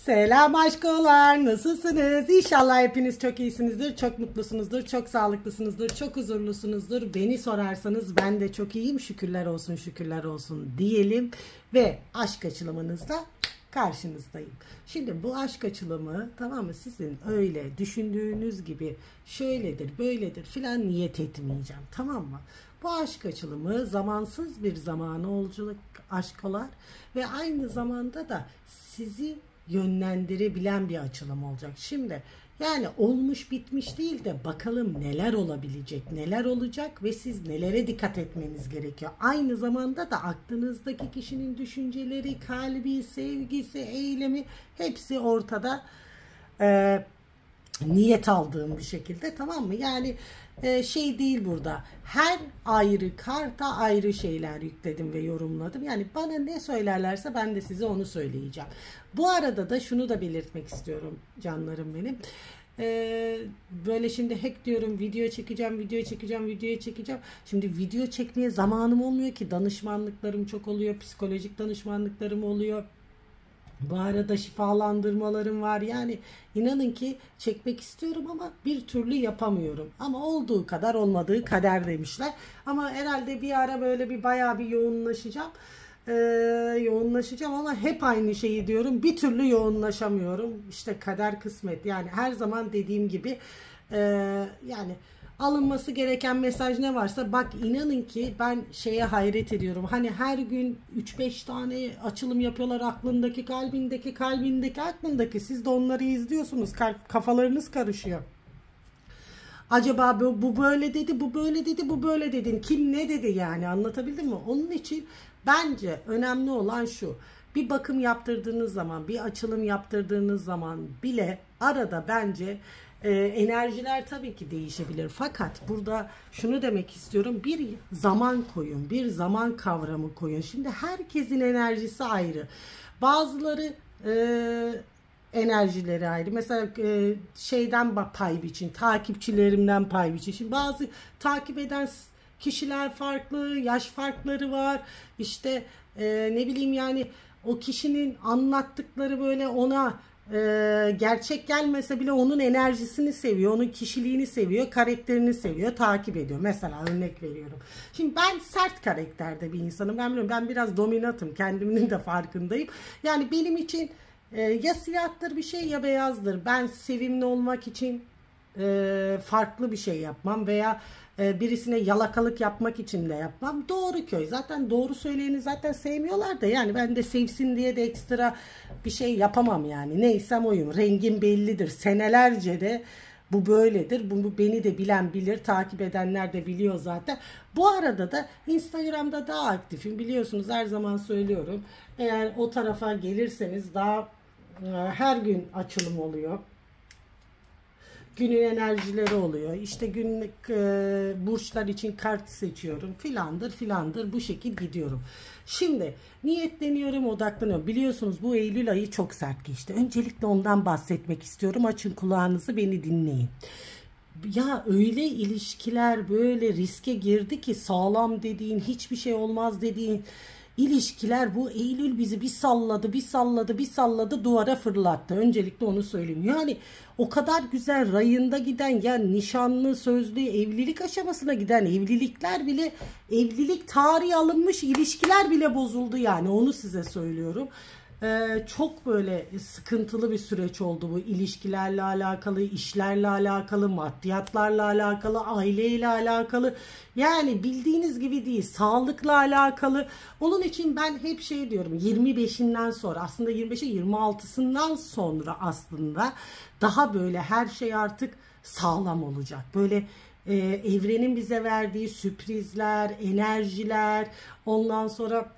Selam aşkolar, nasılsınız? İnşallah hepiniz çok iyisinizdir, çok mutlusunuzdur, çok sağlıklısınızdır, çok huzurlusunuzdur. Beni sorarsanız ben de çok iyiyim, şükürler olsun, şükürler olsun diyelim. Ve aşk açılımınızla karşınızdayım. Şimdi bu aşk açılımı, tamam mı, sizin öyle düşündüğünüz gibi şöyledir, böyledir filan niyet etmeyeceğim, tamam mı? Bu aşk açılımı zamansız bir zamanı olacak aşkolar ve aynı zamanda da sizi yönlendirebilen bir açılım olacak. Şimdi yani olmuş bitmiş değil de bakalım neler olabilecek, neler olacak ve siz nelere dikkat etmeniz gerekiyor. Aynı zamanda da aklınızdaki kişinin düşünceleri, kalbi, sevgisi, eylemi hepsi ortada. Niyet aldığım bir şekilde, tamam mı? Yani şey değil burada. Her ayrı karta ayrı şeyler yükledim ve yorumladım. Yani bana ne söylerlerse ben de size onu söyleyeceğim. Bu arada da şunu da belirtmek istiyorum canlarım benim. Böyle şimdi hep diyorum video çekeceğim. Şimdi video çekmeye zamanım olmuyor ki, danışmanlıklarım çok oluyor, psikolojik danışmanlıklarım oluyor. Bu arada şifalandırmalarım var. Yani inanın ki çekmek istiyorum ama bir türlü yapamıyorum. Ama olduğu kadar olmadığı kader demişler. Ama herhalde bir ara böyle bir bayağı bir yoğunlaşacağım. Yoğunlaşacağım ama hep aynı şeyi diyorum. Bir türlü yoğunlaşamıyorum. İşte kader kısmet. Yani her zaman dediğim gibi yani alınması gereken mesaj ne varsa, bak inanın ki ben şeye hayret ediyorum. Hani her gün 3-5 tane açılım yapıyorlar, aklındaki, kalbindeki, aklındaki. Siz de onları izliyorsunuz. Kafalarınız karışıyor. Acaba bu böyle dedi, bu böyle dedi, bu böyle dedin. Kim ne dedi yani, anlatabildim mi? Onun için bence önemli olan şu. Bir bakım yaptırdığınız zaman, bir açılım yaptırdığınız zaman bile arada bence enerjiler tabii ki değişebilir. Fakat burada şunu demek istiyorum. Bir zaman koyun, bir zaman kavramı koyun. Şimdi herkesin enerjisi ayrı. Bazıları enerjileri ayrı. Mesela şeyden pay biçin, takipçilerimden pay biçin. Şimdi bazı takip eden kişiler farklı, yaş farkları var. İşte ne bileyim yani o kişinin anlattıkları böyle ona gerçek gelmese bile onun enerjisini seviyor, onun kişiliğini seviyor, karakterini seviyor, takip ediyor. Mesela örnek veriyorum. Şimdi ben sert karakterde bir insanım. Ben biliyorum, ben biraz dominantım. Kendimin de farkındayım. Yani benim için ya siyahtır bir şey ya beyazdır. Ben sevimli olmak için farklı bir şey yapmam veya birisine yalakalık yapmak için de yapmam. Doğru köy. Zaten doğru söyleyeni zaten sevmiyorlar da, yani ben de sevsin diye de ekstra bir şey yapamam yani. Neysem oyum. Rengim bellidir. Senelerce de bu böyledir. Bunu beni de bilen bilir. Takip edenler de biliyor zaten. Bu arada da Instagram'da daha aktifim. Biliyorsunuz, her zaman söylüyorum. Eğer o tarafa gelirseniz daha her gün açılım oluyor. Günün enerjileri oluyor. İşte günlük burçlar için kart seçiyorum. Filandır bu şekil gidiyorum. Şimdi niyetleniyorum, odaklanıyorum. Biliyorsunuz bu Eylül ayı çok sert geçti. Öncelikle ondan bahsetmek istiyorum. Açın kulağınızı, beni dinleyin. Ya öyle ilişkiler böyle riske girdi ki, sağlam dediğin, hiçbir şey olmaz dediğin ilişkiler bu Eylül bizi bir salladı, duvara fırlattı. Öncelikle onu söyleyeyim. Yani o kadar güzel rayında giden, ya nişanlı, sözlü, evlilik aşamasına giden evlilikler bile, evlilik tarihi alınmış ilişkiler bile bozuldu, yani onu size söylüyorum. Çok böyle sıkıntılı bir süreç oldu bu, ilişkilerle alakalı, işlerle alakalı, maddiyatlarla alakalı, aileyle alakalı. Yani bildiğiniz gibi değil, sağlıkla alakalı. Onun için ben hep şey diyorum, 25'inden sonra, aslında 25'e 26'sından sonra aslında daha böyle her şey artık sağlam olacak. Böyle evrenin bize verdiği sürprizler, enerjiler, ondan sonra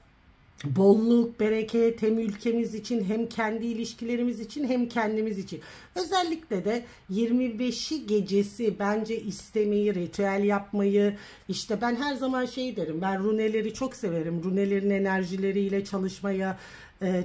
bolluk, bereket, hem ülkemiz için, hem kendi ilişkilerimiz için, hem kendimiz için. Özellikle de 25'i gecesi bence istemeyi, ritüel yapmayı, işte ben her zaman şey derim, ben runeleri çok severim. Runelerin enerjileriyle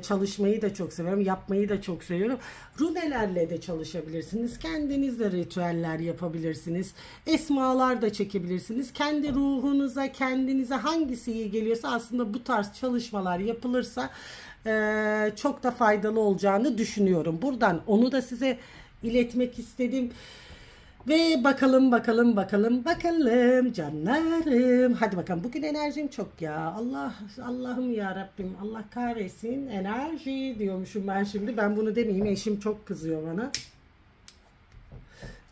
çalışmayı da çok severim. Yapmayı da çok seviyorum. Runelerle de çalışabilirsiniz. Kendiniz de ritüeller yapabilirsiniz. Esmalar da çekebilirsiniz. Kendi ruhunuza, kendinize hangisi iyi geliyorsa, aslında bu tarz çalışmalar yapılırsa çok da faydalı olacağını düşünüyorum. Buradan onu da size iletmek istedim. Ve bakalım canlarım. Hadi bakalım, bugün enerjim çok ya. Allah'ım ya Rabbim, Allah kahretsin, enerji diyormuşum ben şimdi. Ben bunu demeyeyim, eşim çok kızıyor bana.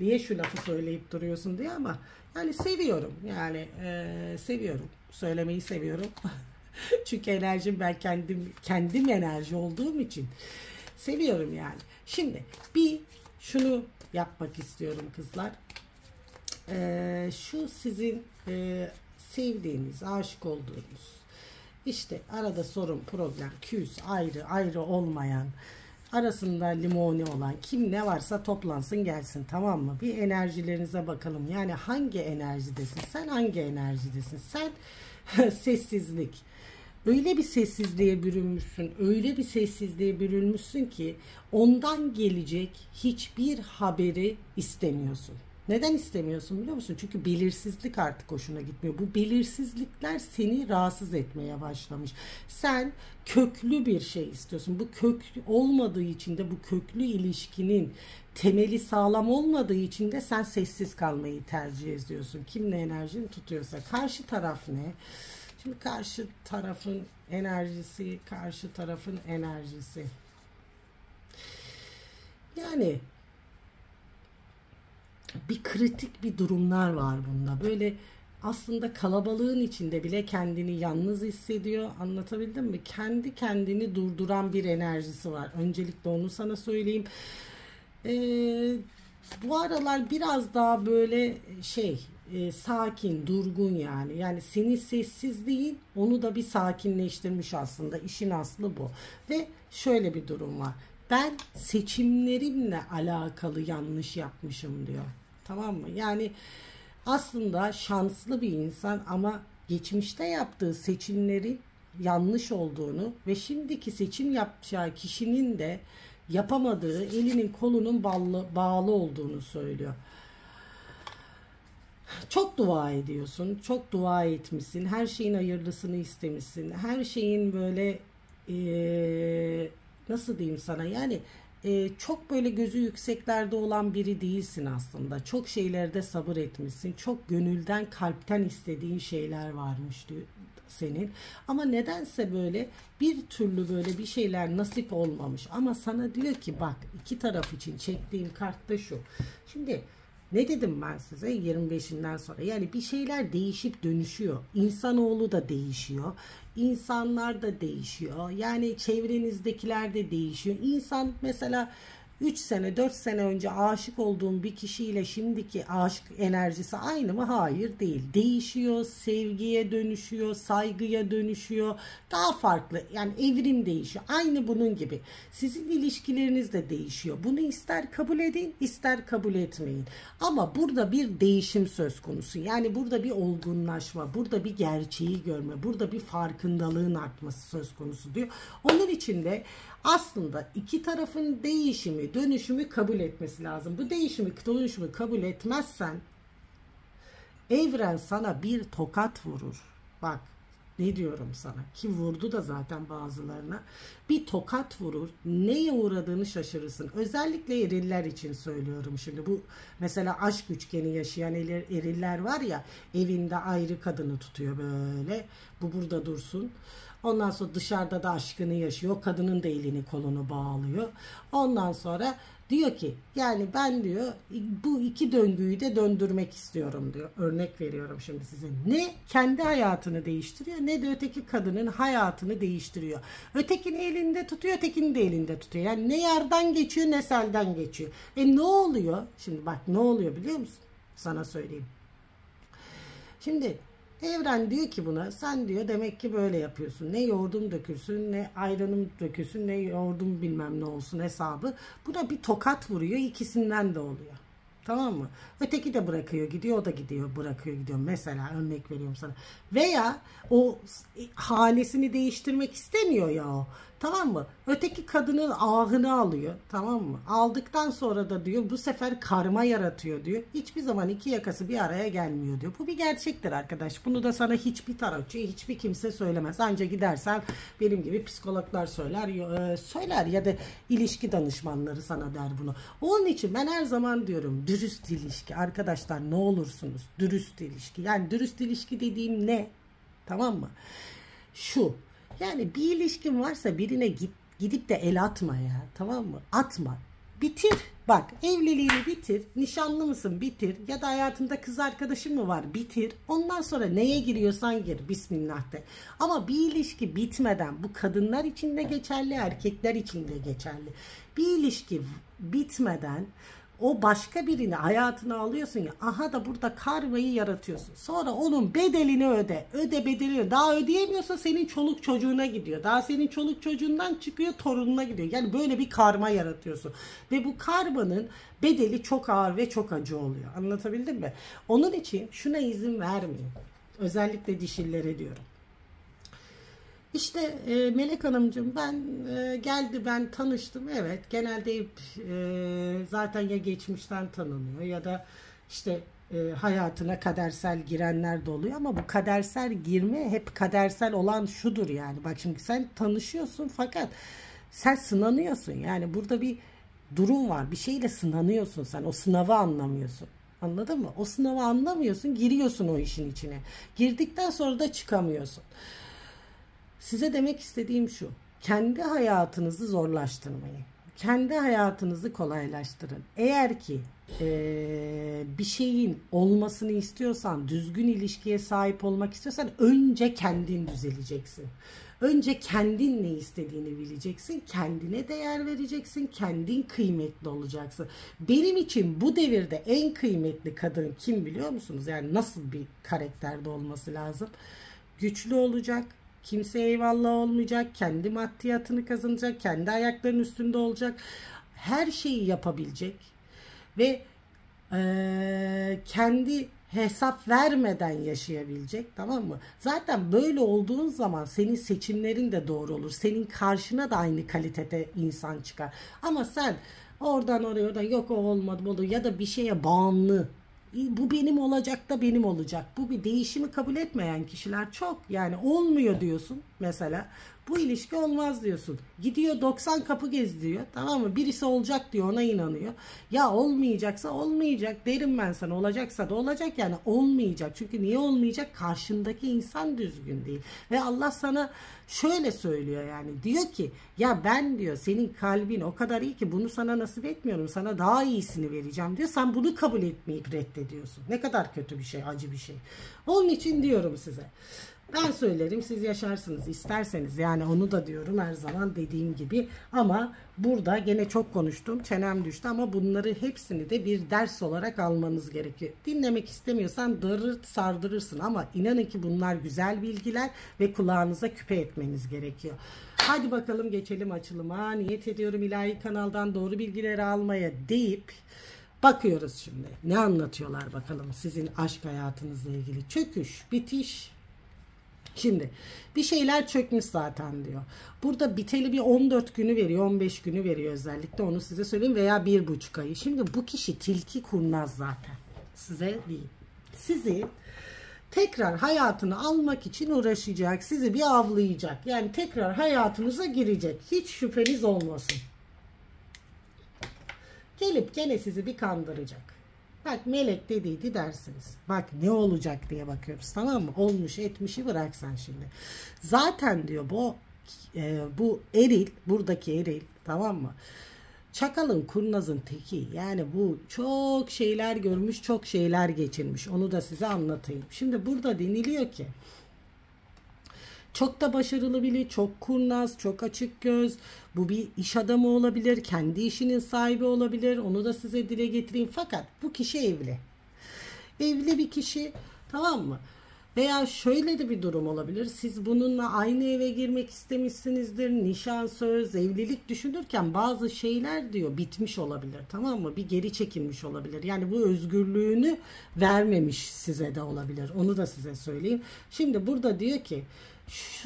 Niye şu lafı söyleyip duruyorsun diye, ama yani seviyorum. Yani seviyorum. Söylemeyi seviyorum. Çünkü enerjim, ben kendim enerji olduğum için seviyorum yani. Şimdi bir şunu yapmak istiyorum kızlar. Şu sizin sevdiğiniz, aşık olduğunuz, işte arada sorun, problem, küs, ayrı olmayan, arasında limoni olan kim ne varsa toplansın gelsin, tamam mı? Bir enerjilerinize bakalım. Yani hangi enerjidesin? Sen hangi enerjidesin? Sen sessizlik. Öyle bir sessizliğe bürünmüşsün ki ondan gelecek hiçbir haberi istemiyorsun. Neden istemiyorsun biliyor musun? Çünkü belirsizlik artık hoşuna gitmiyor. Bu belirsizlikler seni rahatsız etmeye başlamış. Sen köklü bir şey istiyorsun. Bu köklü olmadığı için de, bu köklü ilişkinin temeli sağlam olmadığı için de sen sessiz kalmayı tercih ediyorsun. Kimle enerjini tutuyorsa. Karşı taraf ne? Şimdi karşı tarafın enerjisi. Yani bir kritik bir durumlar var bunda. Böyle aslında kalabalığın içinde bile kendini yalnız hissediyor. Anlatabildim mi? Kendi kendini durduran bir enerjisi var. Öncelikle onu sana söyleyeyim. Bu aralar biraz daha böyle sakin, durgun yani. Yani senin sessizliğin onu da bir sakinleştirmiş aslında. İşin aslı bu. Ve şöyle bir durum var. Ben seçimlerimle alakalı yanlış yapmışım diyor. Tamam mı? Yani aslında şanslı bir insan ama geçmişte yaptığı seçimlerin yanlış olduğunu ve şimdiki seçim yapacağı kişinin de yapamadığı, elinin kolunun bağlı olduğunu söylüyor. Çok dua ediyorsun, çok dua etmişsin, her şeyin hayırlısını istemişsin, her şeyin böyle nasıl diyeyim sana, yani çok böyle gözü yükseklerde olan biri değilsin aslında. Çok şeylerde sabır etmişsin, çok gönülden, kalpten istediğin şeyler varmış diyor senin. Ama nedense böyle bir türlü böyle bir şeyler nasip olmamış. Ama sana diyor ki bak, iki taraf için çektiğim kart da şu. Şimdi ne dedim ben size 25'inden sonra? Yani bir şeyler değişip dönüşüyor. İnsanoğlu da değişiyor. İnsanlar da değişiyor. Yani çevrenizdekiler de değişiyor. İnsan mesela 3 sene 4 sene önce aşık olduğum bir kişiyle şimdiki aşk enerjisi aynı mı? Hayır, değil. Değişiyor, sevgiye dönüşüyor, saygıya dönüşüyor. Daha farklı, yani evrim değişiyor. Aynı bunun gibi. Sizin ilişkileriniz de değişiyor. Bunu ister kabul edin, ister kabul etmeyin. Ama burada bir değişim söz konusu. Yani burada bir olgunlaşma, burada bir gerçeği görme, burada bir farkındalığın artması söz konusu diyor. Onun için de aslında iki tarafın değişimi, dönüşümü kabul etmesi lazım. Bu değişimi, dönüşümü kabul etmezsen evren sana bir tokat vurur. Bak ne diyorum sana, ki vurdu da zaten bazılarına. Bir tokat vurur, neye uğradığını şaşırırsın. Özellikle eriller için söylüyorum şimdi. Bu mesela aşk üçgeni yaşayan eriller var ya, evinde ayrı kadını tutuyor böyle. Bu burada dursun. Ondan sonra dışarıda da aşkını yaşıyor. Kadının da elini kolunu bağlıyor. Ondan sonra diyor ki yani ben diyor bu iki döngüyü de döndürmek istiyorum diyor. Örnek veriyorum şimdi size. Ne kendi hayatını değiştiriyor ne de öteki kadının hayatını değiştiriyor. Ötekini elinde tutuyor, ötekini de elinde tutuyor. Yani ne yardan geçiyor ne selden geçiyor. Ne oluyor? Şimdi bak ne oluyor biliyor musun? Sana söyleyeyim. Şimdi evren diyor ki buna, sen diyor demek ki böyle yapıyorsun. Ne yoğurdum dökülsün, ne ayranım dökülsün, ne yoğurdum bilmem ne olsun hesabı. Buna bir tokat vuruyor, ikisinden de oluyor. Tamam mı? Öteki de bırakıyor gidiyor, o da gidiyor bırakıyor gidiyor. Mesela örnek veriyorum sana. Veya o hanesini değiştirmek istemiyor ya o. Tamam mı? Öteki kadının ahını alıyor. Tamam mı? Aldıktan sonra da diyor bu sefer karma yaratıyor diyor. Hiçbir zaman iki yakası bir araya gelmiyor diyor. Bu bir gerçektir arkadaş. Bunu da sana hiçbir tarotçu, hiçbir kimse söylemez. Ancak gidersen benim gibi psikologlar söyler ya da ilişki danışmanları sana der bunu. Onun için ben her zaman diyorum dürüst ilişki. Arkadaşlar ne olursunuz dürüst ilişki. Yani dürüst ilişki dediğim ne? Tamam mı? Şu. Yani bir ilişkin varsa birine gidip de el atma ya. Tamam mı? Atma. Bitir. Bak evliliğini bitir. Nişanlı mısın? Bitir. Ya da hayatında kız arkadaşın mı var? Bitir. Ondan sonra neye giriyorsan gir. Bismillah de. Ama bir ilişki bitmeden bu kadınlar için de geçerli, erkekler için de geçerli. Bir ilişki bitmeden o başka birini hayatına alıyorsun ya, aha da burada karmayı yaratıyorsun. Sonra onun bedelini öde. Öde bedelini. Daha ödeyemiyorsa senin çoluk çocuğuna gidiyor. Daha senin çoluk çocuğundan çıkıyor torununa gidiyor. Yani böyle bir karma yaratıyorsun. Ve bu karmanın bedeli çok ağır ve çok acı oluyor. Anlatabildim mi? Onun için şuna izin vermeyin. Özellikle dişillere diyorum. İşte Melek Hanımcığım ben tanıştım. Evet genelde zaten ya geçmişten tanınıyor ya da işte hayatına kadersel girenler de oluyor. Ama bu kadersel girme hep kadersel olan şudur yani. Bak şimdi sen tanışıyorsun fakat sen sınanıyorsun. Yani burada bir durum var. Bir şeyle sınanıyorsun sen. O sınavı anlamıyorsun. Anladın mı? O sınavı anlamıyorsun. Giriyorsun o işin içine. Girdikten sonra da çıkamıyorsun. Size demek istediğim şu. Kendi hayatınızı zorlaştırmayın. Kendi hayatınızı kolaylaştırın. Eğer ki bir şeyin olmasını istiyorsan, düzgün ilişkiye sahip olmak istiyorsan önce kendin düzeleceksin. Önce kendin ne istediğini bileceksin. Kendine değer vereceksin. Kendin kıymetli olacaksın. Benim için bu devirde en kıymetli kadın kim biliyor musunuz? Yani nasıl bir karakterde olması lazım? Güçlü olacak. Kimseye eyvallah olmayacak. Kendi maddiyatını kazanacak. Kendi ayaklarının üstünde olacak. Her şeyi yapabilecek. Ve kendi hesap vermeden yaşayabilecek. Tamam mı? Zaten böyle olduğun zaman senin seçimlerin de doğru olur. Senin karşına da aynı kalitede insan çıkar. Ama sen oradan oraya yok o olmadı bu ya da bir şeye bağımlı. Bu benim olacak da benim olacak. Bu bir değişimi kabul etmeyen kişiler çok. Yani olmuyor diyorsun mesela. Bu ilişki olmaz diyorsun. Gidiyor 90 kapı gezdiriyor. Tamam mı? Birisi olacak diyor, ona inanıyor. Ya olmayacaksa olmayacak derim ben sana. Olacaksa da olacak yani olmayacak. Çünkü niye olmayacak? Karşındaki insan düzgün değil. Ve Allah sana şöyle söylüyor yani. Diyor ki ya ben diyor senin kalbin o kadar iyi ki bunu sana nasip etmiyorum. Sana daha iyisini vereceğim diyor. Sen bunu kabul etmeyip reddediyorsun. Ne kadar kötü bir şey, acı bir şey. Onun için diyorum size. Ben söylerim siz yaşarsınız isterseniz yani onu da diyorum her zaman dediğim gibi ama burada gene çok konuştum çenem düştü ama bunları hepsini de bir ders olarak almanız gerekiyor. Dinlemek istemiyorsan dırırt sardırırsın ama inanın ki bunlar güzel bilgiler ve kulağınıza küpe etmeniz gerekiyor. Hadi bakalım geçelim açılıma. Niyet ediyorum ilahi kanaldan doğru bilgileri almaya deyip bakıyoruz şimdi. Ne anlatıyorlar bakalım sizin aşk hayatınızla ilgili çöküş, bitiş. Şimdi bir şeyler çökmüş zaten diyor. Burada biteli bir 14 günü veriyor, 15 günü veriyor özellikle onu size söyleyeyim veya 1,5 ayı. Şimdi bu kişi tilki kurnaz zaten. Size değil. Sizi tekrar hayatını almak için uğraşacak. Sizi bir avlayacak. Yani tekrar hayatınıza girecek. Hiç şüpheniz olmasın. Gelip gene sizi bir kandıracak. Bak melek dediydi dersiniz. Bak ne olacak diye bakıyoruz tamam mı? Olmuş etmişi bıraksan şimdi. Zaten diyor bu eril buradaki eril tamam mı? Çakalın kurnazın teki yani bu çok şeyler görmüş çok şeyler geçirmiş. Onu da size anlatayım. Şimdi burada deniliyor ki çok da başarılı biri, çok kurnaz, çok açık göz. Bu bir iş adamı olabilir, kendi işinin sahibi olabilir. Onu da size dile getireyim. Fakat bu kişi evli. Evli bir kişi tamam mı? Veya şöyle de bir durum olabilir. Siz bununla aynı eve girmek istemişsinizdir. Nişan, söz, evlilik düşünürken bazı şeyler diyor bitmiş olabilir. Tamam mı? Bir geri çekilmiş olabilir. Yani bu özgürlüğünü vermemiş size de olabilir. Onu da size söyleyeyim. Şimdi burada diyor ki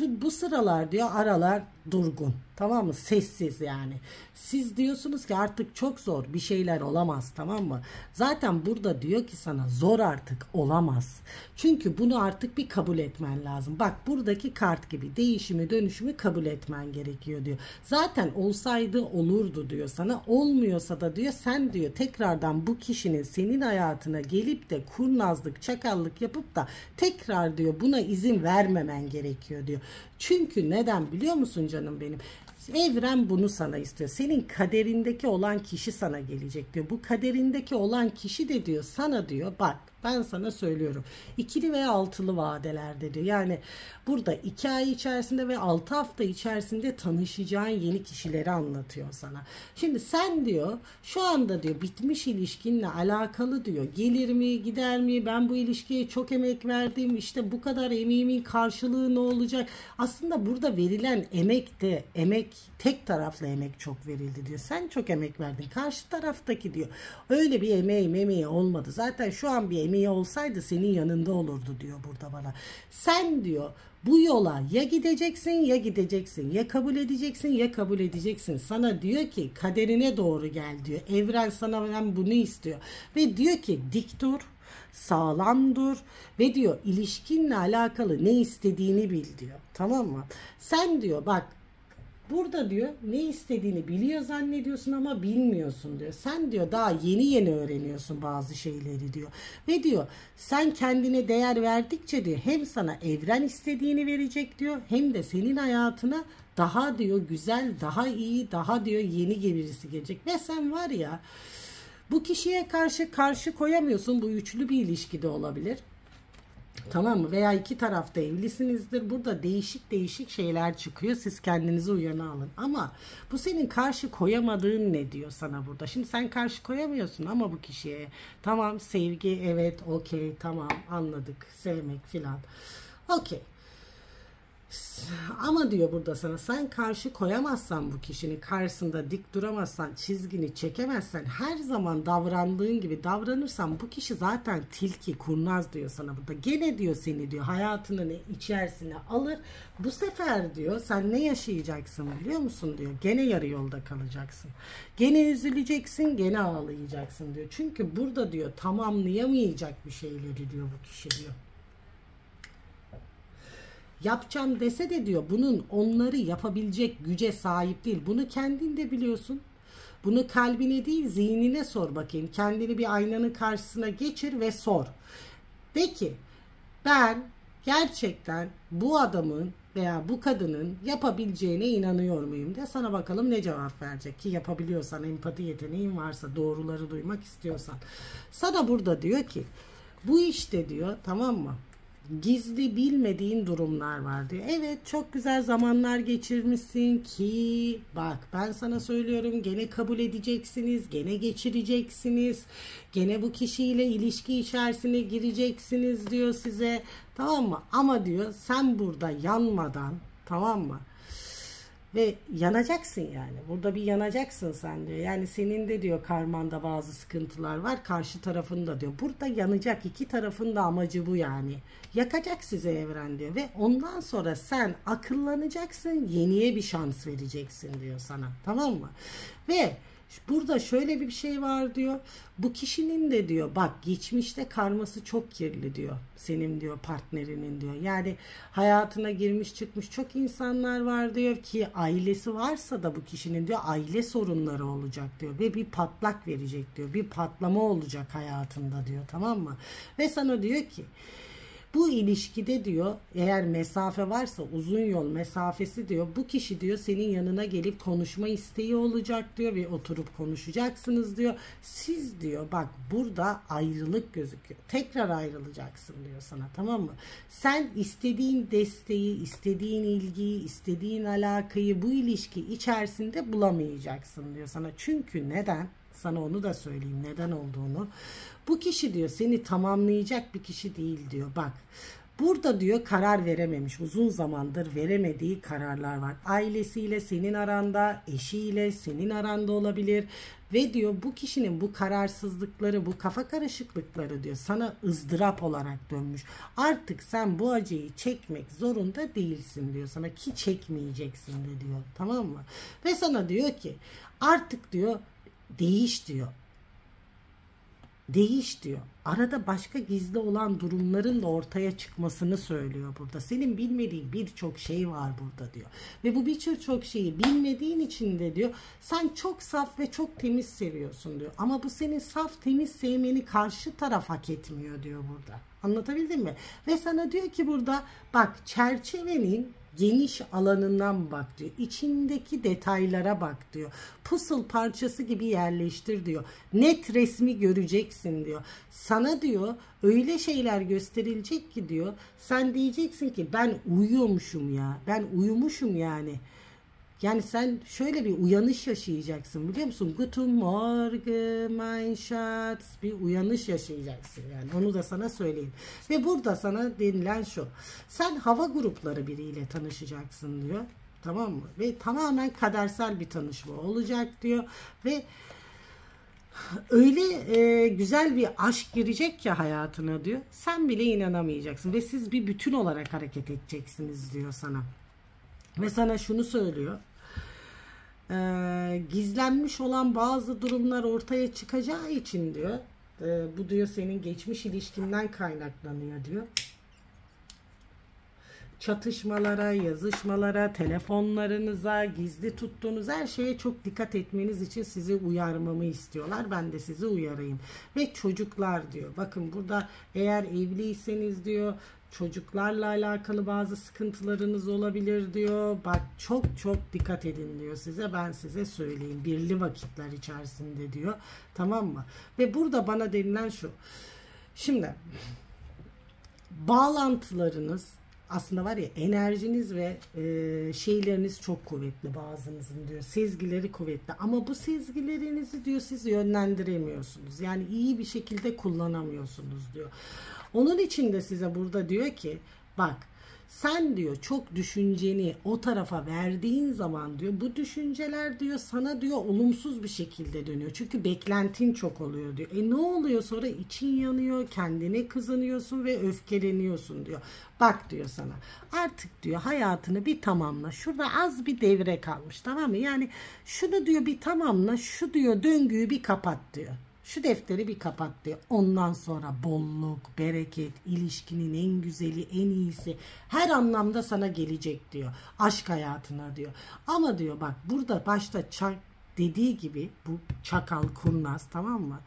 bu sıralar diyor aralar durgun. Tamam mı? Sessiz yani. Siz diyorsunuz ki artık çok zor, bir şeyler olamaz, tamam mı? Zaten burada diyor ki sana zor artık olamaz. Çünkü bunu artık bir kabul etmen lazım. Bak buradaki kart gibi değişimi dönüşümü kabul etmen gerekiyor diyor. Zaten olsaydı olurdu diyor sana. Olmuyorsa da diyor sen diyor tekrardan bu kişinin senin hayatına gelip de kurnazlık, çakallık yapıp da tekrar diyor buna izin vermemen gerekiyor diyor. Çünkü neden biliyor musun canım benim? Evren bunu sana istiyor. Senin kaderindeki olan kişi sana gelecek diyor. Bu kaderindeki olan kişi de diyor sana diyor bak ben sana söylüyorum. İkili veya altılı vadelerde diyor. Yani burada 2 ay içerisinde ve 6 hafta içerisinde tanışacağın yeni kişileri anlatıyor sana. Şimdi sen diyor şu anda diyor bitmiş ilişkinle alakalı diyor. Gelir mi gider mi, ben bu ilişkiye çok emek verdim, işte bu kadar emeğimin karşılığı ne olacak? Aslında burada verilen emek de tek taraflı emek çok verildi diyor. Sen çok emek verdin. Karşı taraftaki diyor öyle bir emeği olmadı. Zaten şu an bir emeği olsaydı senin yanında olurdu diyor burada bana. Sen diyor bu yola ya gideceksin ya gideceksin. Ya kabul edeceksin ya kabul edeceksin. Sana diyor ki kaderine doğru gel diyor. Evren sana bunu istiyor. Ve diyor ki dik dur, sağlam dur ve diyor ilişkinle alakalı ne istediğini bil diyor. Tamam mı? Sen diyor bak burada diyor ne istediğini biliyor zannediyorsun ama bilmiyorsun diyor. Sen diyor daha yeni öğreniyorsun bazı şeyleri diyor. Ve diyor sen kendine değer verdikçe diyor hem sana evren istediğini verecek diyor hem de senin hayatına daha diyor güzel, daha iyi, daha diyor yeni birisi gelecek. Ve sen var ya bu kişiye karşı koyamıyorsun. Bu üçlü bir ilişkide olabilir. Tamam mı? Veya iki tarafta evlisinizdir. Burada değişik şeyler çıkıyor. Siz kendinizi uyana alın. Ama bu senin karşı koyamadığın ne diyor sana burada? Şimdi sen karşı koyamıyorsun ama bu kişiye. Tamam sevgi evet okey tamam anladık. Sevmek filan. Okey. Ama diyor burada sana sen karşı koyamazsan bu kişinin karşısında dik duramazsan çizgini çekemezsen her zaman davrandığın gibi davranırsan bu kişi zaten tilki kurnaz diyor sana burada. Gene diyor seni diyor hayatının içerisine alır. Bu sefer diyor sen ne yaşayacaksın biliyor musun diyor. Gene yarı yolda kalacaksın. Gene üzüleceksin gene ağlayacaksın diyor. Çünkü burada diyor tamamlayamayacak bir şeyleri diyor bu kişi diyor. Yapacağım dese de diyor bunun onları yapabilecek güce sahip değil. Bunu kendin de biliyorsun. Bunu kalbine değil zihnine sor bakayım. Kendini bir aynanın karşısına geçir ve sor. De ki ben gerçekten bu adamın veya bu kadının yapabileceğine inanıyor muyum de sana bakalım ne cevap verecek ki yapabiliyorsan empati yeteneğin varsa doğruları duymak istiyorsan. Sana burada diyor ki bu işte diyor tamam mı? Gizli bilmediğin durumlar var diyor. Evet çok güzel zamanlar geçirmişsin ki bak ben sana söylüyorum gene kabul edeceksiniz, gene geçireceksiniz, gene bu kişiyle ilişki içerisine gireceksiniz diyor size tamam mı? Ama diyor sen burada yanmadan tamam mı? Ve yanacaksın yani. Burada bir yanacaksın sen diyor. Yani senin de diyor karmanda bazı sıkıntılar var. Karşı tarafında diyor. Burada yanacak iki tarafın da amacı bu yani. Yakacak size evren diyor. Ve ondan sonra sen akıllanacaksın. Yeniye bir şans vereceksin diyor sana. Tamam mı? Ve burada şöyle bir şey var diyor. Bu kişinin de diyor bak geçmişte karması çok kirli diyor. Senin diyor partnerinin diyor. Yani hayatına girmiş çıkmış çok insanlar var diyor ki ailesi varsa da bu kişinin diyor aile sorunları olacak diyor. Ve bir patlak verecek diyor. Bir patlama olacak hayatında diyor tamam mı? Ve sana diyor ki bu ilişkide diyor eğer mesafe varsa uzun yol mesafesi diyor bu kişi diyor senin yanına gelip konuşma isteği olacak diyor ve oturup konuşacaksınız diyor. Siz diyor bak burada ayrılık gözüküyor. Tekrar ayrılacaksın diyor sana tamam mı? Sen istediğin desteği, istediğin ilgiyi, istediğin alakayı bu ilişki içerisinde bulamayacaksın diyor sana. Çünkü neden? Sana onu da söyleyeyim neden olduğunu. Bu kişi diyor seni tamamlayacak bir kişi değil diyor. Bak Burada diyor karar verememiş. Uzun zamandır veremediği kararlar var. Ailesiyle senin aranda, eşiyle senin aranda olabilir. Ve diyor bu kişinin bu kararsızlıkları, bu kafa karışıklıkları diyor sana ızdırap olarak dönmüş. Artık sen bu acıyı çekmek zorunda değilsin diyor sana, ki çekmeyeceksin de diyor, tamam mı? Ve sana diyor ki artık diyor değiş diyor. Değiş diyor. Arada başka gizli olan durumların da ortaya çıkmasını söylüyor burada. Senin bilmediğin birçok şey var burada diyor. Ve bu birçok şeyi bilmediğin için de diyor sen çok saf ve çok temiz seviyorsun diyor. Ama bu senin saf temiz sevmeni karşı taraf hak etmiyor diyor burada. Anlatabildim mi? Ve sana diyor ki burada bak, çerçevenin geniş alanından bak diyor. İçindeki detaylara bak diyor. Puzzle parçası gibi yerleştir diyor. Net resmi göreceksin diyor. Sana diyor öyle şeyler gösterilecek ki diyor sen diyeceksin ki ben uyuyormuşum ya. Ben uyumuşum yani. Yani sen şöyle bir uyanış yaşayacaksın, biliyor musun? Guten Morgen mein Schatz, bir uyanış yaşayacaksın yani, onu da sana söyleyeyim. Ve burada sana denilen şu: sen hava grupları biriyle tanışacaksın diyor, tamam mı? Ve tamamen kadersel bir tanışma olacak diyor ve öyle güzel bir aşk girecek ki hayatına diyor, sen bile inanamayacaksın ve siz bir bütün olarak hareket edeceksiniz diyor sana. Ve sana şunu söylüyor: gizlenmiş olan bazı durumlar ortaya çıkacağı için diyor, bu diyor senin geçmiş ilişkinden kaynaklanıyor diyor. Çatışmalara, yazışmalara, telefonlarınıza, gizli tuttuğunuz her şeye çok dikkat etmeniz için sizi uyarmamı istiyorlar. Ben de sizi uyarayım. Ve çocuklar diyor. Bakın burada eğer evliyseniz diyor, çocuklarla alakalı bazı sıkıntılarınız olabilir diyor. Bak çok dikkat edin diyor size. Ben size söyleyeyim. Birli vakitler içerisinde diyor. Tamam mı? Ve burada bana denilen şu: şimdi bağlantılarınız aslında var ya, enerjiniz ve şeyleriniz çok kuvvetli bazınızın diyor. Sezgileri kuvvetli ama bu sezgilerinizi diyor siz yönlendiremiyorsunuz. Yani iyi bir şekilde kullanamıyorsunuz diyor. Onun için de size burada diyor ki bak, sen diyor çok düşünceni o tarafa verdiğin zaman diyor bu düşünceler diyor sana diyor olumsuz bir şekilde dönüyor. Çünkü beklentin çok oluyor diyor. Ne oluyor sonra? İçin yanıyor, kendine kızanıyorsun ve öfkeleniyorsun diyor. Bak diyor sana artık diyor hayatını bir tamamla. Şurada az bir devre kalmış, tamam mı? Yani şunu diyor bir tamamla, şu diyor döngüyü bir kapat diyor. Şu defteri bir kapat diyor. Ondan sonra bolluk, bereket, ilişkinin en güzeli, en iyisi her anlamda sana gelecek diyor. Aşk hayatına diyor. Ama diyor bak burada başta dediği gibi bu çakal, kurnaz, tamam mı?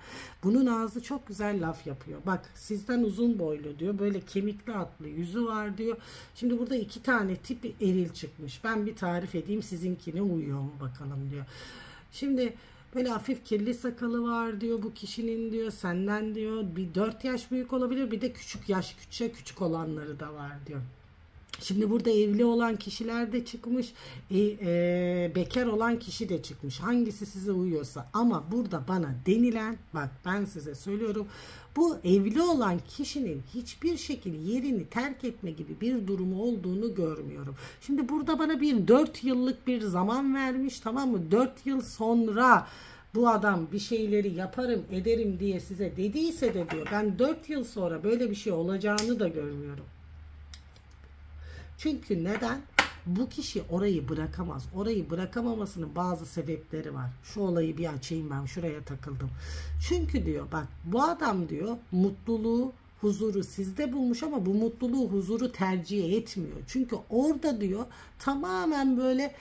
Bunun ağzı çok güzel laf yapıyor. Bak sizden uzun boylu diyor. Böyle kemikli atlı yüzü var diyor. Şimdi burada 2 tane tip eril çıkmış. Ben bir tarif edeyim, sizinkine uyuyor mu bakalım diyor. Şimdi böyle hafif kirli sakalı var diyor bu kişinin diyor. Senden diyor bir 4 yaş büyük olabilir, bir de küçük olanları da var diyor. Şimdi burada evli olan kişiler de çıkmış, bekar olan kişi de çıkmış. Hangisi size uyuyorsa. Ama burada bana denilen, bak ben size söylüyorum, bu evli olan kişinin hiçbir şekilde yerini terk etme gibi bir durumu olduğunu görmüyorum. Şimdi burada bana bir 4 yıllık bir zaman vermiş, tamam mı? 4 yıl sonra bu adam bir şeyleri yaparım ederim diye size dediyse de diyor, ben 4 yıl sonra böyle bir şey olacağını da görmüyorum. Çünkü neden? Bu kişi orayı bırakamaz. Orayı bırakamamasının bazı sebepleri var. Şu olayı bir açayım, ben şuraya takıldım. Çünkü diyor bak bu adam diyor mutluluğu, huzuru sizde bulmuş ama bu mutluluğu, huzuru tercih etmiyor. Çünkü orada diyor tamamen böyle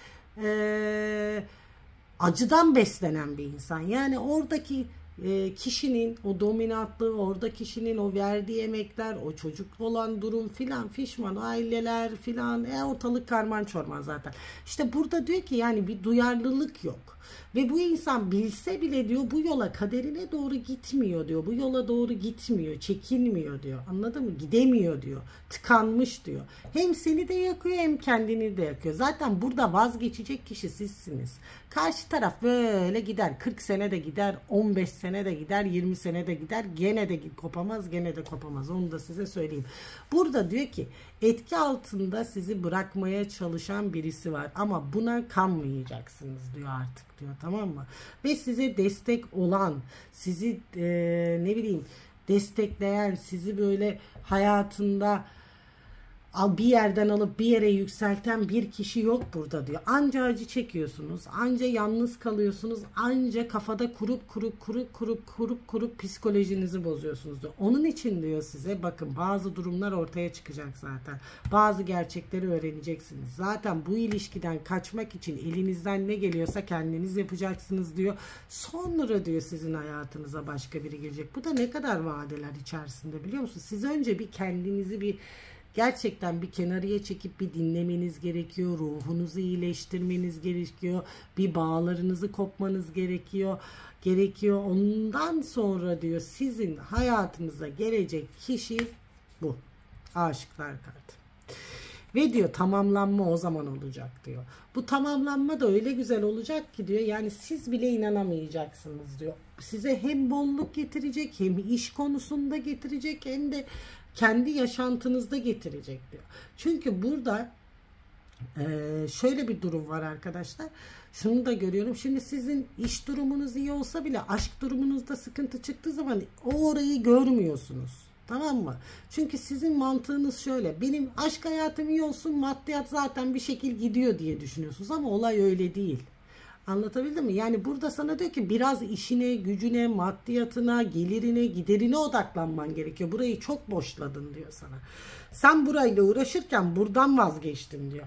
acıdan beslenen bir insan. Yani oradaki kişinin o dominantlığı, orada kişinin o verdiği emekler, o çocuk olan durum filan, fişman aileler filan, ortalık karman çorman zaten. İşte burada diyor ki yani bir duyarlılık yok. Ve bu insan bilse bile diyor bu yola, kaderine doğru gitmiyor diyor. Bu yola doğru gitmiyor, çekinmiyor diyor. Anladın mı? Gidemiyor diyor. Tıkanmış diyor. Hem seni de yakıyor hem kendini de yakıyor. Zaten burada vazgeçecek kişi sizsiniz. Karşı taraf böyle gider. 40 sene de gider, 15 sene de gider, 20 sene de gider. Gene de kopamaz, gene de kopamaz. Onu da size söyleyeyim. Burada diyor ki etki altında sizi bırakmaya çalışan birisi var. Ama buna kanmayacaksınız diyor artık diyor, tamam mı? Ve size destek olan, sizi ne bileyim destekleyen, sizi böyle hayatında bir yerden alıp bir yere yükselten bir kişi yok burada diyor. Anca acı çekiyorsunuz, anca yalnız kalıyorsunuz, anca kafada kurup psikolojinizi bozuyorsunuz diyor. Onun için diyor size bakın bazı durumlar ortaya çıkacak zaten. Bazı gerçekleri öğreneceksiniz. Zaten bu ilişkiden kaçmak için elinizden ne geliyorsa kendiniz yapacaksınız diyor. Sonra diyor sizin hayatınıza başka biri gelecek. Bu da ne kadar vadeler içerisinde biliyor musunuz? Siz önce bir kendinizi gerçekten bir kenarıya çekip bir dinlemeniz gerekiyor. Ruhunuzu iyileştirmeniz gerekiyor. Bir bağlarınızı kopmanız gerekiyor. Ondan sonra diyor sizin hayatınıza gelecek kişi bu. Aşıklar kartı. Ve diyor tamamlanma o zaman olacak diyor. Bu tamamlanma da öyle güzel olacak ki diyor. Yani siz bile inanamayacaksınız diyor. Size hem bolluk getirecek, hem iş konusunda getirecek, hem de kendi yaşantınızda getirecek diyor. Çünkü burada şöyle bir durum var arkadaşlar. Şunu da görüyorum. Şimdi sizin iş durumunuz iyi olsa bile aşk durumunuzda sıkıntı çıktığı zaman orayı görmüyorsunuz. Tamam mı? Çünkü sizin mantığınız şöyle. Benim aşk hayatım iyi olsun, maddiyat zaten bir şekil gidiyor diye düşünüyorsunuz. Ama olay öyle değil. Anlatabildim mi? Yani burada sana diyor ki biraz işine, gücüne, maddiyatına, gelirine, giderine odaklanman gerekiyor. Burayı çok boşladın diyor sana. Sen burayla uğraşırken buradan vazgeçtin diyor.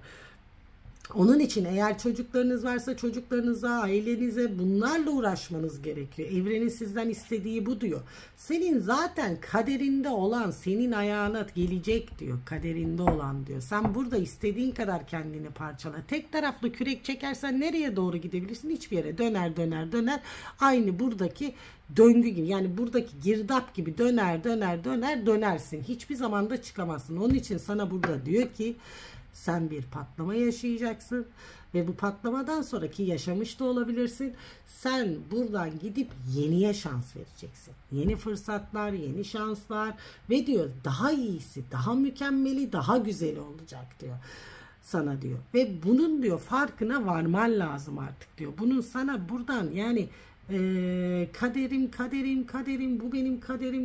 Onun için eğer çocuklarınız varsa çocuklarınıza, ailenize bunlarla uğraşmanız gerekiyor. Evrenin sizden istediği bu diyor. Senin zaten kaderinde olan senin ayağına gelecek diyor. Kaderinde olan diyor. Sen burada istediğin kadar kendini parçala. Tek taraflı kürek çekersen nereye doğru gidebilirsin? Hiçbir yere. Döner. Aynı buradaki döngü gibi. Yani buradaki girdap gibi dönersin. Hiçbir zaman da çıkamazsın. Onun için sana burada diyor ki sen bir patlama yaşayacaksın ve bu patlamadan sonraki yaşamış da olabilirsin. Sen buradan gidip yeniye şans vereceksin. Yeni fırsatlar, yeni şanslar ve diyor daha iyisi, daha mükemmeli, daha güzeli olacak diyor sana diyor. Ve bunun diyor farkına varman lazım artık diyor. Bunun sana buradan yani kaderim bu benim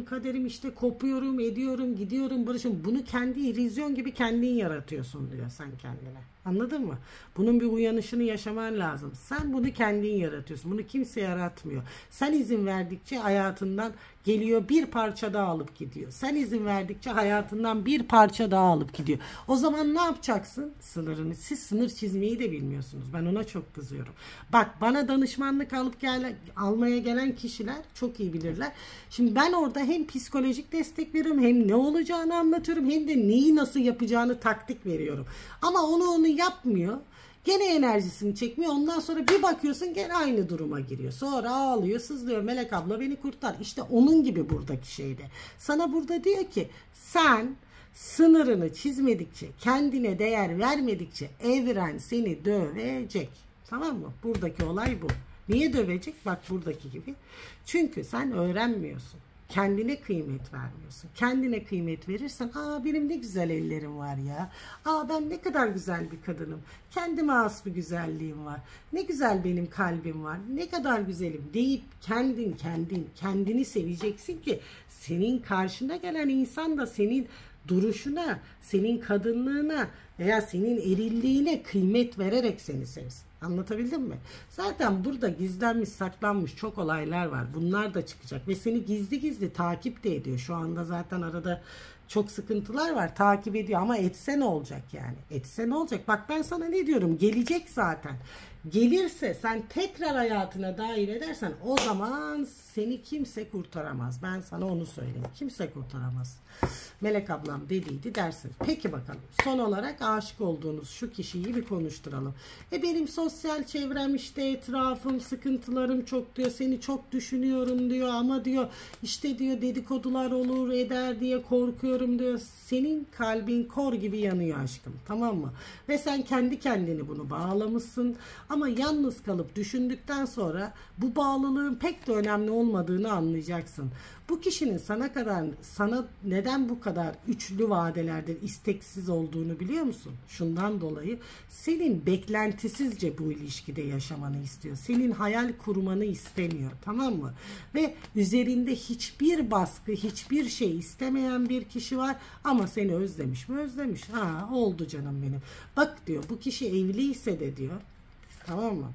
kaderim işte kopuyorum ediyorum gidiyorum barışım, bunu kendi illüzyon gibi kendin yaratıyorsun diyor sen kendine. Anladın mı? Bunun bir uyanışını yaşaman lazım. Sen bunu kendin yaratıyorsun. Bunu kimse yaratmıyor. Sen izin verdikçe hayatından geliyor bir parça daha alıp gidiyor. Sen izin verdikçe hayatından bir parça daha alıp gidiyor. O zaman ne yapacaksın? Sınırını. Siz sınır çizmeyi de bilmiyorsunuz. Ben ona çok kızıyorum. Bak bana danışmanlık almaya gelen kişiler çok iyi bilirler. Şimdi ben orada hem psikolojik destek veriyorum, hem ne olacağını anlatıyorum, hem de neyi nasıl yapacağını taktik veriyorum. Ama onu yapmıyor. Gene enerjisini çekmiyor. Ondan sonra bir bakıyorsun gene aynı duruma giriyor. Sonra ağlıyor, sızlıyor. Melek abla beni kurtar. İşte onun gibi buradaki şeyde. Sana burada diyor ki sen sınırını çizmedikçe, kendine değer vermedikçe evren seni dövecek. Tamam mı? Buradaki olay bu. Niye dövecek? Bak buradaki gibi. Çünkü sen öğrenmiyorsun. Kendine kıymet vermiyorsun. Kendine kıymet verirsen benim ne güzel ellerim var ya. Ben ne kadar güzel bir kadınım. Kendime has bir güzelliğim var. Ne güzel benim kalbim var. Ne kadar güzelim deyip kendini seveceksin ki senin karşına gelen insan da senin duruşuna, senin kadınlığına veya senin erilliğine kıymet vererek seni sevsin. Anlatabildim mi? Zaten burada gizlenmiş, saklanmış çok olaylar var. Bunlar da çıkacak ve seni gizli gizli takip de ediyor. Şu anda zaten arada çok sıkıntılar var. Takip ediyor ama etse ne olacak yani? Etse ne olacak? Bak ben sana ne diyorum? Gelecek zaten. Gelirse sen tekrar hayatına dahil edersen o zaman seni kimse kurtaramaz. Ben sana onu söyleyeyim. Kimse kurtaramaz. Melek ablam dediydi dersin. Peki bakalım. Son olarak aşık olduğunuz şu kişiyi bir konuşturalım. Benim sosyal çevrem işte etrafım, sıkıntılarım çok diyor. Seni çok düşünüyorum diyor ama diyor işte diyor dedikodular olur eder diye korkuyorum diyor. Senin kalbin kor gibi yanıyor aşkım. Tamam mı? Ve sen kendi kendini bunu bağlamışsın. Ama yalnız kalıp düşündükten sonra bu bağlılığın pek de önemli olmadığını anlayacaksın. Bu kişinin sana neden bu kadar üçlü vadelerde isteksiz olduğunu biliyor musun? Şundan dolayı senin beklentisizce bu ilişkide yaşamanı istiyor. Senin hayal kurmanı istemiyor, tamam mı? Ve üzerinde hiçbir baskı, hiçbir şey istemeyen bir kişi var ama seni özlemiş mi? Özlemiş. Ha, oldu canım benim. Bak diyor, bu kişi evliyse de diyor, tamam mı?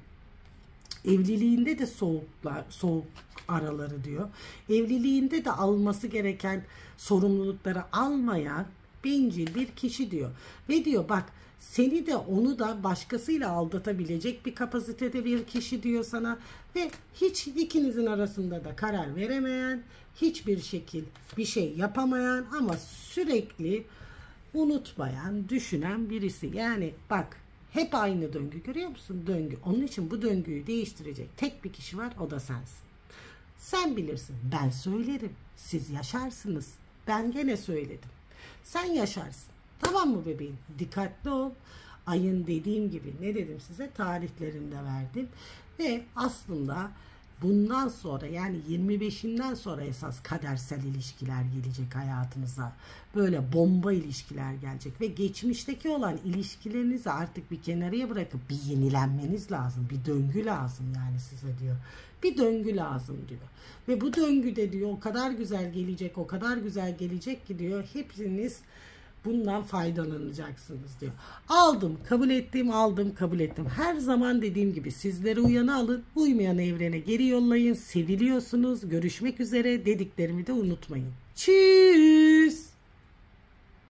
Evliliğinde de soğuk araları diyor. Evliliğinde de alması gereken sorumlulukları almayan bencil bir kişi diyor. Ve diyor bak seni de onu da başkasıyla aldatabilecek bir kapasitede bir kişi diyor sana. Ve hiç ikinizin arasında da karar veremeyen, hiçbir şekil bir şey yapamayan ama sürekli unutmayan, düşünen birisi. Yani bak hep aynı döngü, görüyor musun? Döngü. Onun için bu döngüyü değiştirecek tek bir kişi var, o da sensin. Sen bilirsin. Ben söylerim. Siz yaşarsınız. Ben gene söyledim. Sen yaşarsın. Tamam mı bebeğim? Dikkatli ol. Ayın dediğim gibi ne dedim size? Tarihlerini de verdim. Ve aslında bundan sonra yani 25'inden sonra esas kadersel ilişkiler gelecek hayatınıza. Böyle bomba ilişkiler gelecek ve geçmişteki olan ilişkilerinizi artık bir kenarıya bırakıp bir yenilenmeniz lazım. Bir döngü lazım yani size diyor. Bir döngü lazım diyor. Ve bu döngüde diyor o kadar güzel gelecek, o kadar güzel gelecek ki diyor hepiniz bundan faydalanacaksınız diyor. Aldım, kabul ettim, aldım, kabul ettim. Her zaman dediğim gibi sizleri uyanı alın, uymayan evrene geri yollayın. Seviliyorsunuz. Görüşmek üzere. Dediklerimi de unutmayın. Çiğ.